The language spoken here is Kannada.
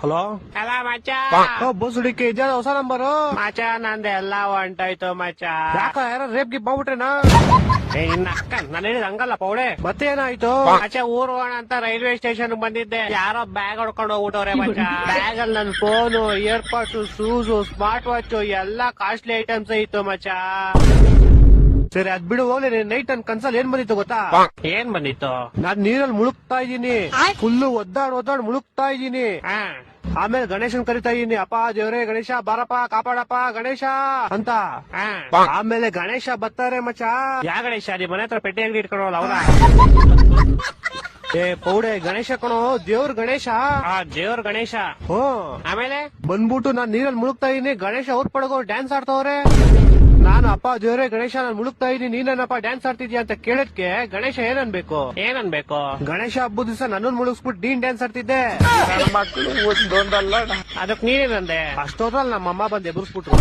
ಹಲೋ ಅಲ್ಲ ಮಚ್ಚ ಬಸ್ಸುಡಿಕೆ ಇದ್ಯಾವ ಹೊಸ ನಂಬರು ಮಚ್ಚ ನಂದೆಲ್ಲ ಹೊಂಟೋಯ್ತು ಮಚ್ಚ. ಯಾಕ ಯಾರ ರೇಪ್ ಗಿಪ್ ಮಾಡ್ಬಿಟ್ರೇನಾ? ನಿನ್ನ ಅಕ್ಕ ನಾನು ಹೇಳಿದ ಹಂಗಲ್ಲ ಪೌಡೆ. ಮತ್ತೆ ಏನಾಯ್ತು? ಮಚ್ಚ ಊರ್ ಹೋಗೋಣ ಅಂತ ರೈಲ್ವೆ ಸ್ಟೇಷನ್ ಬಂದಿದ್ದೆ, ಯಾರೋ ಬ್ಯಾಗ್ ಹೊಡ್ಕೊಂಡು ಹೋಗ್ಬಿಟ್ಟವ್ರೆ ಮಚ್ಚ. ಬ್ಯಾಗ್ ಅಲ್ಲಿ ನನ್ ಫೋನು, ಇಯರ್ಪಾಡ್ಸ್, ಶೂಸ್, ಸ್ಮಾರ್ಟ್ ವಾಚ್ ಎಲ್ಲಾ ಕಾಸ್ಟ್ಲಿ ಐಟಮ್ಸ್ ಇತ್ತು ಮಚ್ಚ. ಸರಿ ಅದ್ ಬಿಡು, ಹೋಗ್ಲಿ. ನೈಟ್ ನನ್ ಕನ್ಸಲ್ ಏನ್ ಬಂದಿತ್ತು ಗೊತ್ತಾ? ಏನ್ ಬಂದಿತ್ತು? ನಾನ್ ನೀರಲ್ಲಿ ಮುಳುಗ್ತಾ ಇದ್ದೀನಿ, ಫುಲ್ಲು ಒದ್ದಾಡ್ ಮುಳುಗ್ತಾ ಇದ್ದೀನಿ. ಆಮೇಲೆ ಗಣೇಶನ್ ಕರಿತಾ ಇದೀನಿ, ಅಪ್ಪ ದೇವ್ರೇ ಗಣೇಶ ಬಾರಪ್ಪ ಕಾಪಾಡಪ್ಪ ಗಣೇಶ ಅಂತ. ಆಮೇಲೆ ಗಣೇಶ ಬರ್ತಾರೆ ಮಚ್ಚ. ಯಾ ಗಣೇಶ? ನಿಮ್ ಮನೆ ಹತ್ರ ಪೆಟ್ಟಿ ಅಂಗಡಿ ಇಟ್ಕೊಳ್ಳೋಲ್ಲ ಅವ್ರ? ಏ ಪೌಡೆ, ಗಣೇಶ ಕಣೋ, ದೇವ್ರ ಗಣೇಶ. ದೇವ್ರ ಗಣೇಶ. ಆಮೇಲೆ ಬಂದ್ಬಿಟ್ಟು ನಾನ್ ನೀರಲ್ಲಿ ಮುಳುಗ್ತಾ ಇದೀನಿ, ಗಣೇಶ ಅವ್ರ ಪಡಗೋ ಡ್ಯಾನ್ಸ್ ಆಡ್ತಾವ್ರೆ. ನಾನು ಅಪ್ಪ ದೇವ್ರೇ ಗಣೇಶ ನಾನ್ ಮುಳುಗ್ತಾ ಇದೀನಿ, ನೀನಪ್ಪ ಡ್ಯಾನ್ಸ್ ಆಡ್ತಿದ್ಯಾ ಅಂತ ಕೇಳದ್ಕೆ ಗಣೇಶ ಏನನ್ಬೇಕು? ಗಣೇಶ ಹಬ್ಬದ ದಿವಸ ನನ್ನನ್ ಮುಳುಗಿಸ್ಬಿಟ್ಟು ನೀನ್ ಡ್ಯಾನ್ಸ್ ಆಡ್ತಿದ್ದೆ. ಮಕ್ಕಳು ಒಂದೊಂದಲ್ಲ, ಅದಕ್ ನೀನೇನಂದೆ? ಅಷ್ಟೋದ್ರಲ್ಲಿ ನಮ್ಮಮ್ಮ ಬಂದು ಎದುರಿಸ್ಬಿಟ್ರು.